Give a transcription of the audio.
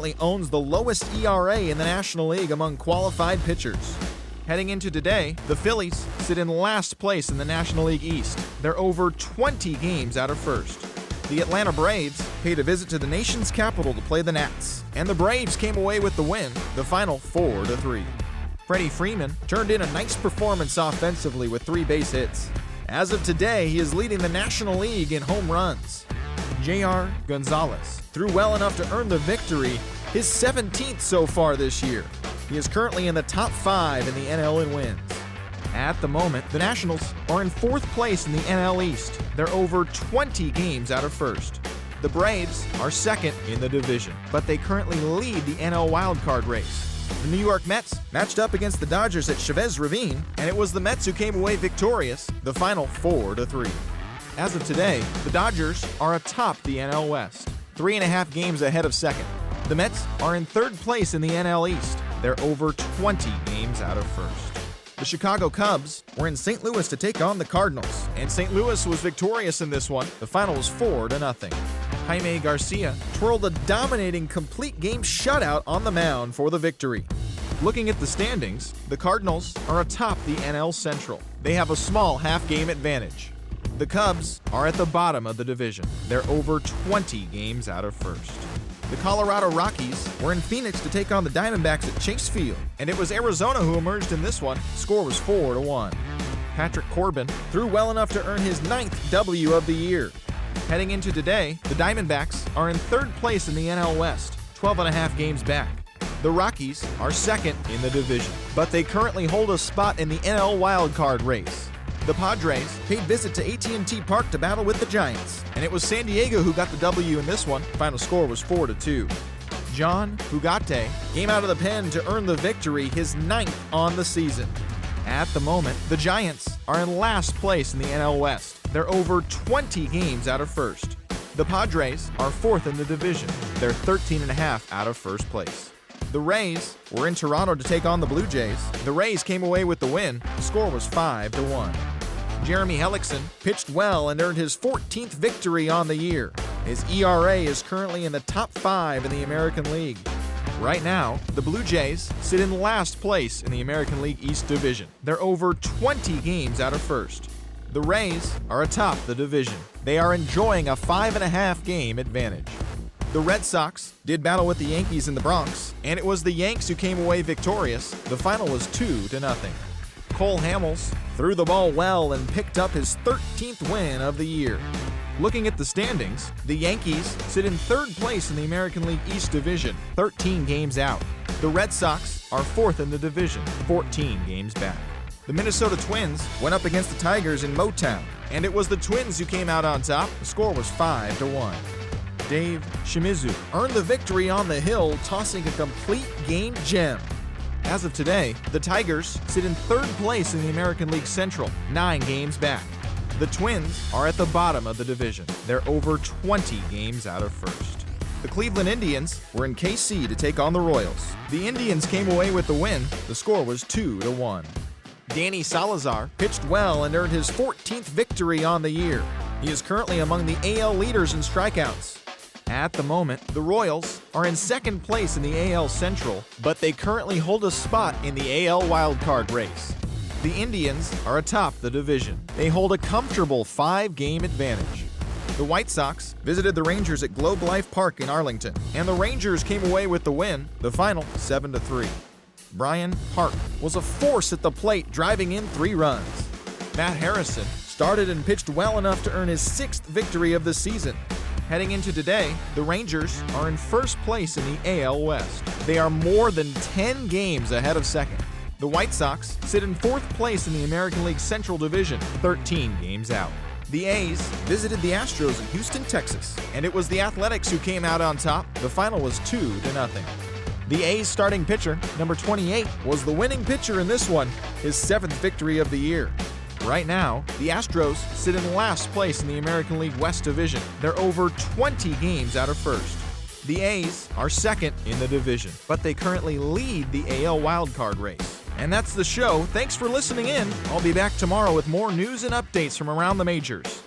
currently owns the lowest ERA in the National League among qualified pitchers. Heading into today, the Phillies sit in last place in the National League East. They're over 20 games out of first. The Atlanta Braves paid a visit to the nation's capital to play the Nats, and the Braves came away with the win, the final 4-3. Freddie Freeman turned in a nice performance offensively with 3 base hits. As of today, he is leading the National League in home runs. J.R. Gonzalez threw well enough to earn the victory, his 17th so far this year. He is currently in the top 5 in the NL in wins. At the moment, the Nationals are in 4th place in the NL East. They're over 20 games out of first. The Braves are 2nd in the division, but they currently lead the NL wildcard race. The New York Mets matched up against the Dodgers at Chavez Ravine, and it was the Mets who came away victorious, the final 4-3. As of today, the Dodgers are atop the NL West, 3.5 games ahead of second. The Mets are in 3rd place in the NL East. They're over 20 games out of first. The Chicago Cubs were in St. Louis to take on the Cardinals, and St. Louis was victorious in this one. The final was 4-0. Jaime Garcia twirled a dominating complete game shutout on the mound for the victory. Looking at the standings, the Cardinals are atop the NL Central. They have a small half-game advantage. The Cubs are at the bottom of the division. They're over 20 games out of first. The Colorado Rockies were in Phoenix to take on the Diamondbacks at Chase Field, and it was Arizona who emerged in this one. Score was 4-1. Patrick Corbin threw well enough to earn his 9th W of the year. Heading into today, the Diamondbacks are in 3rd place in the NL West, 12.5 games back. The Rockies are 2nd in the division, but they currently hold a spot in the NL wildcard race. The Padres paid visit to AT&T Park to battle with the Giants, and it was San Diego who got the W in this one. Final score was 4-2. John Ugarte came out of the pen to earn the victory, his 9th on the season. At the moment, the Giants are in last place in the NL West. They're over 20 games out of first. The Padres are 4th in the division. They're 13.5 out of first place. The Rays were in Toronto to take on the Blue Jays. The Rays came away with the win. The score was 5-1. Jeremy Hellickson pitched well and earned his 14th victory on the year. His ERA is currently in the top 5 in the American League. Right now, the Blue Jays sit in last place in the American League East Division. They're over 20 games out of first. The Rays are atop the division. They are enjoying a 5.5 game advantage. The Red Sox did battle with the Yankees in the Bronx, and it was the Yanks who came away victorious. The final was 2-0. Cole Hamels threw the ball well and picked up his 13th win of the year. Looking at the standings, the Yankees sit in 3rd place in the American League East Division, 13 games out. The Red Sox are 4th in the division, 14 games back. The Minnesota Twins went up against the Tigers in Motown, and it was the Twins who came out on top. The score was 5-1. Dave Shimizu earned the victory on the hill, tossing a complete game gem. As of today, the Tigers sit in 3rd place in the American League Central, 9 games back. The Twins are at the bottom of the division. They're over 20 games out of first. The Cleveland Indians were in KC to take on the Royals. The Indians came away with the win. The score was 2-1. Danny Salazar pitched well and earned his 14th victory on the year. He is currently among the AL leaders in strikeouts. At the moment, the Royals are in 2nd place in the AL Central, but they currently hold a spot in the AL wildcard race. The Indians are atop the division. They hold a comfortable 5-game advantage. The White Sox visited the Rangers at Globe Life Park in Arlington, and the Rangers came away with the win, the final 7-3. Brian Hart was a force at the plate, driving in 3 runs. Matt Harrison started and pitched well enough to earn his 6th victory of the season. Heading into today, the Rangers are in 1st place in the AL West. They are more than 10 games ahead of second. The White Sox sit in 4th place in the American League Central Division, 13 games out. The A's visited the Astros in Houston, Texas, and it was the Athletics who came out on top. The final was 2-0. The A's starting pitcher, number 28, was the winning pitcher in this one, his 7th victory of the year. Right now, the Astros sit in last place in the American League West Division. They're over 20 games out of first. The A's are 2nd in the division, but they currently lead the AL wildcard race. And that's the show. Thanks for listening in. I'll be back tomorrow with more news and updates from around the majors.